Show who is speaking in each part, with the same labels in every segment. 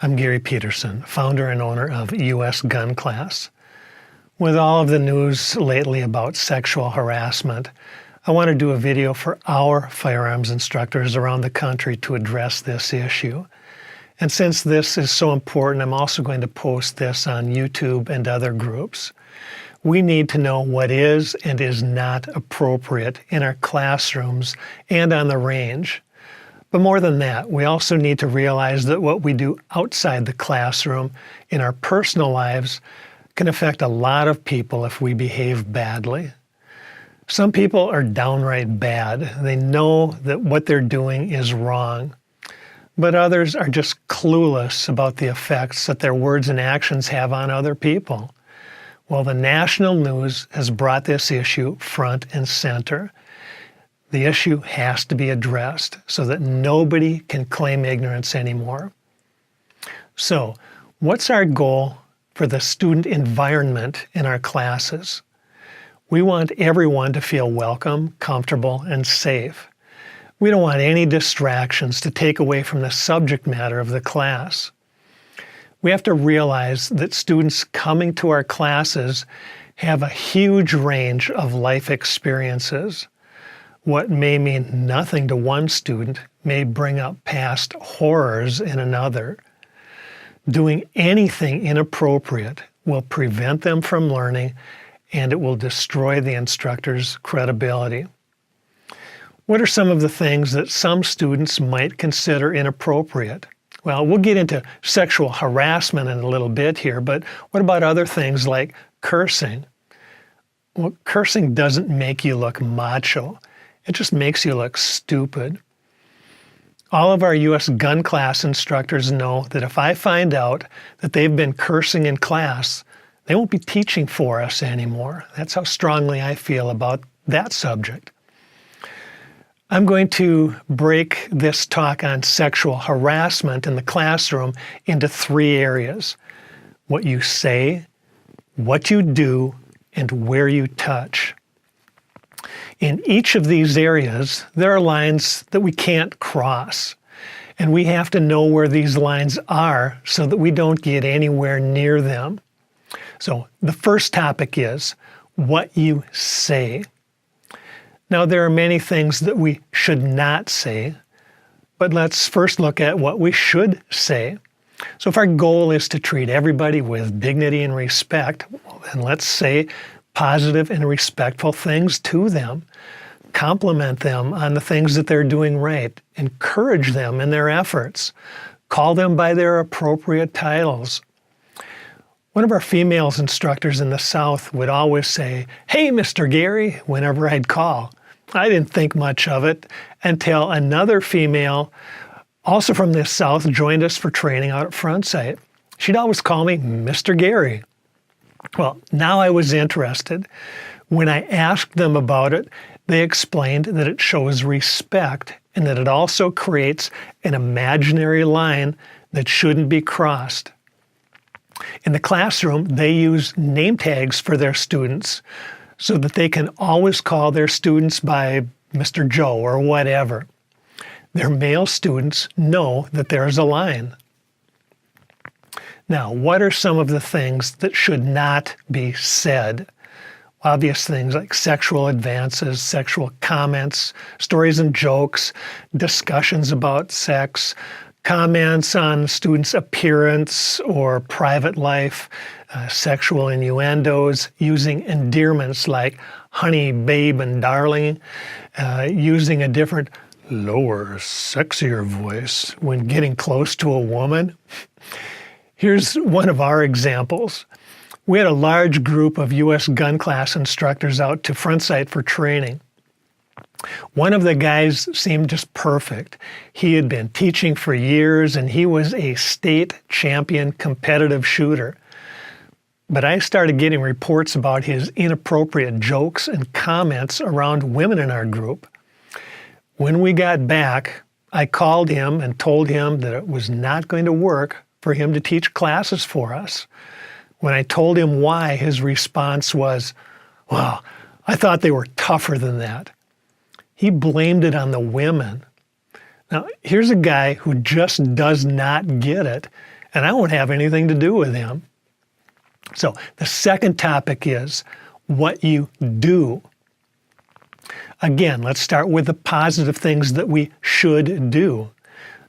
Speaker 1: I'm Gary Peterson, founder and owner of US Gun Class. With all of the news lately about sexual harassment, I want to do a video for our firearms instructors around the country to address this issue. And since this is so important, I'm also going to post this on YouTube and other groups. We need to know what is and is not appropriate in our classrooms and on the range. But more than that, we also need to realize that what we do outside the classroom in our personal lives can affect a lot of people if we behave badly. Some people are downright bad. They know that what they're doing is wrong. But others are just clueless about the effects that their words and actions have on other people. Well, the national news has brought this issue front and center. The issue has to be addressed so that nobody can claim ignorance anymore. So, what's our goal for the student environment in our classes? We want everyone to feel welcome, comfortable, and safe. We don't want any distractions to take away from the subject matter of the class. We have to realize that students coming to our classes have a huge range of life experiences. What may mean nothing to one student may bring up past horrors in another. Doing anything inappropriate will prevent them from learning, and it will destroy the instructor's credibility. What are some of the things that some students might consider inappropriate? Well, we'll get into sexual harassment in a little bit here, but what about other things like cursing? Well, cursing doesn't make you look macho. It just makes you look stupid. All of our US Gun Class instructors know that if I find out that they've been cursing in class, they won't be teaching for us anymore. That's how strongly I feel about that subject. I'm going to break this talk on sexual harassment in the classroom into 3 areas: what you say, what you do, and where you touch. In each of these areas, there are lines that we can't cross, and we have to know where these lines are so that we don't get anywhere near them. So the first topic is what you say. Now, there are many things that we should not say, but let's first look at what we should say. So if our goal is to treat everybody with dignity and respect, well, then let's say positive and respectful things to them. Compliment them on the things that they're doing right. Encourage them in their efforts. Call them by their appropriate titles. One of our female instructors in the South would always say, "Hey, Mr. Gary," whenever I'd call. I didn't think much of it until another female, also from the South, joined us for training out at Frontsite. She'd always call me Mr. Gary. Well, now I was interested. When I asked them about it, they explained that it shows respect and that it also creates an imaginary line that shouldn't be crossed. In the classroom, they use name tags for their students so that they can always call their students by Mr. Joe or whatever. Their male students know that there's a line. Now, what are some of the things that should not be said? Obvious things like sexual advances, sexual comments, stories and jokes, discussions about sex, comments on students' appearance or private life, sexual innuendos, using endearments like honey, babe, and darling, using a different, lower, sexier voice when getting close to a woman. Here's one of our examples. We had a large group of US Gun Class instructors out to Frontsite for training. One of the guys seemed just perfect. He had been teaching for years and he was a state champion competitive shooter. But I started getting reports about his inappropriate jokes and comments around women in our group. When we got back, I called him and told him that it was not going to work for him to teach classes for us. When I told him why, his response was, "Well, I thought they were tougher than that." He blamed it on the women. Now, here's a guy who just does not get it, and I won't have anything to do with him. So the second topic is what you do. Again, let's start with the positive things that we should do.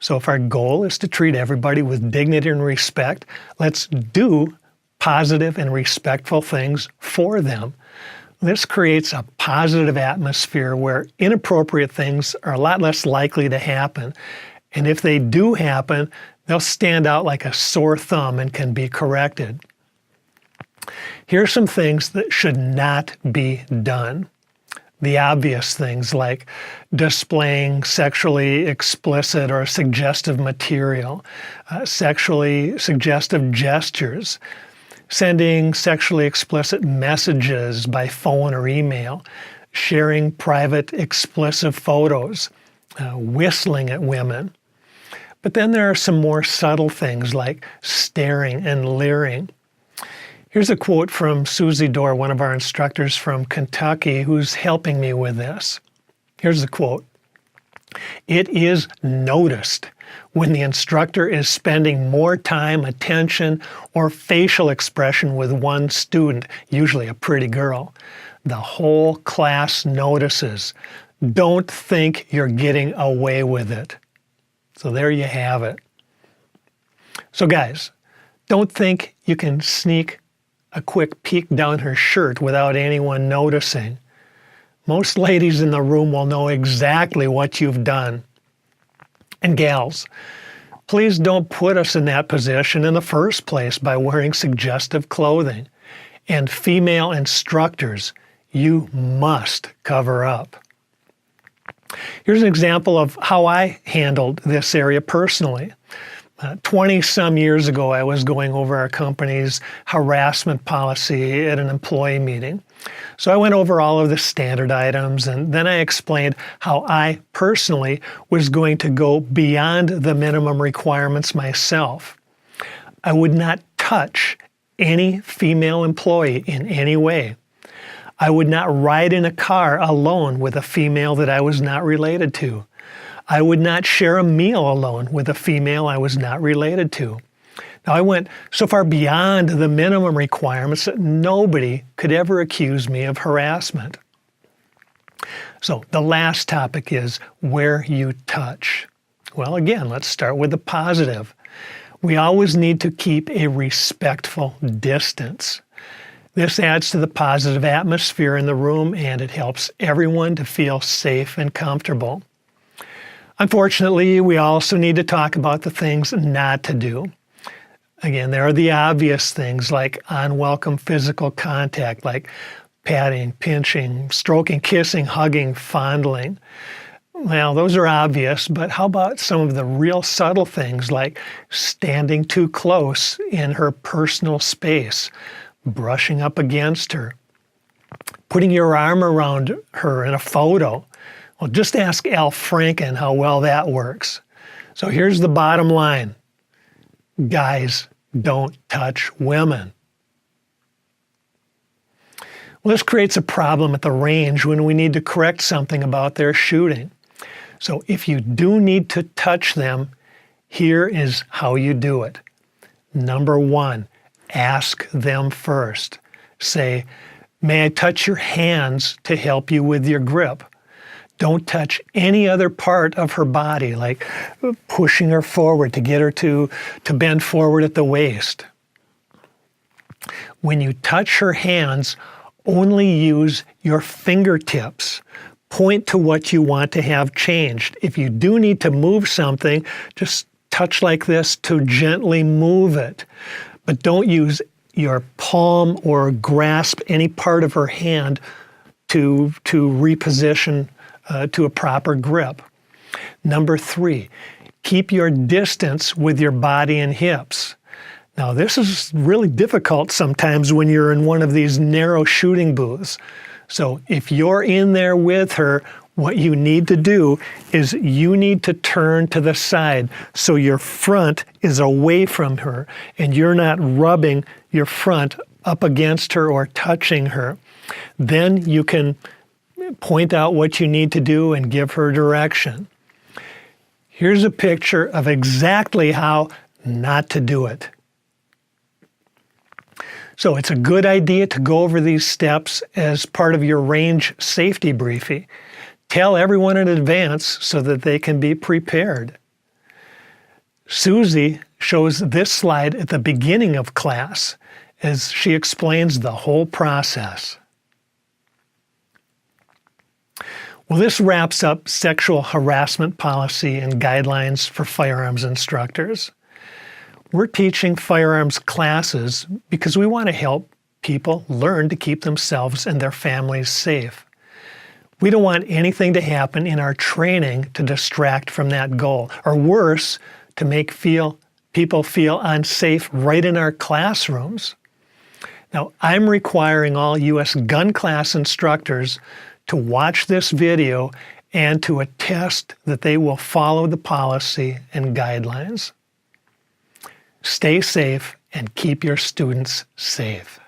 Speaker 1: So if our goal is to treat everybody with dignity and respect, let's do positive and respectful things for them. This creates a positive atmosphere where inappropriate things are a lot less likely to happen. And if they do happen, they'll stand out like a sore thumb and can be corrected. Here are some things that should not be done. The obvious things like displaying sexually explicit or suggestive material, sexually suggestive gestures, sending sexually explicit messages by phone or email, sharing private explicit photos, whistling at women. But then there are some more subtle things like staring and leering. Here's a quote from Susie Dorr, one of our instructors from Kentucky, who's helping me with this. Here's the quote. "It is noticed when the instructor is spending more time, attention, or facial expression with one student, usually a pretty girl. The whole class notices. Don't think you're getting away with it." So there you have it. So guys, don't think you can sneak a quick peek down her shirt without anyone noticing. Most ladies in the room will know exactly what you've done. And gals, please don't put us in that position in the first place by wearing suggestive clothing. And female instructors, you must cover up. Here's an example of how I handled this area personally. 20-some years ago, I was going over our company's harassment policy at an employee meeting. So I went over all of the standard items, and then I explained how I personally was going to go beyond the minimum requirements myself. I would not touch any female employee in any way. I would not ride in a car alone with a female that I was not related to. I would not share a meal alone with a female I was not related to. Now, I went so far beyond the minimum requirements that nobody could ever accuse me of harassment. So the last topic is where you touch. Well, again, let's start with the positive. We always need to keep a respectful distance. This adds to the positive atmosphere in the room, and it helps everyone to feel safe and comfortable. Unfortunately, we also need to talk about the things not to do. Again, there are the obvious things like unwelcome physical contact, like patting, pinching, stroking, kissing, hugging, fondling. Well, those are obvious, but how about some of the real subtle things like standing too close in her personal space, brushing up against her, putting your arm around her in a photo? Well, just ask Al Franken how well that works. So here's the bottom line. Guys, don't touch women. Well, this creates a problem at the range when we need to correct something about their shooting. So if you do need to touch them, here is how you do it. Number one, ask them first. Say, "May I touch your hands to help you with your grip?" Don't touch any other part of her body, like pushing her forward to get her to bend forward at the waist. When you touch her hands, only use your fingertips. Point to what you want to have changed. If you do need to move something, just touch like this to gently move it. But don't use your palm or grasp any part of her hand to reposition to a proper grip. Number three, keep your distance with your body and hips. Now, this is really difficult sometimes when you're in one of these narrow shooting booths. So if you're in there with her, what you need to do is you need to turn to the side so your front is away from her and you're not rubbing your front up against her or touching her. Then you can point out what you need to do and give her direction. Here's a picture of exactly how not to do it. So it's a good idea to go over these steps as part of your range safety briefing. Tell everyone in advance so that they can be prepared. Susie shows this slide at the beginning of class as she explains the whole process. Well, this wraps up sexual harassment policy and guidelines for firearms instructors. We're teaching firearms classes because we want to help people learn to keep themselves and their families safe. We don't want anything to happen in our training to distract from that goal, or worse, to make people feel unsafe right in our classrooms. Now, I'm requiring all U.S. gun class instructors to watch this video and to attest that they will follow the policy and guidelines. Stay safe and keep your students safe.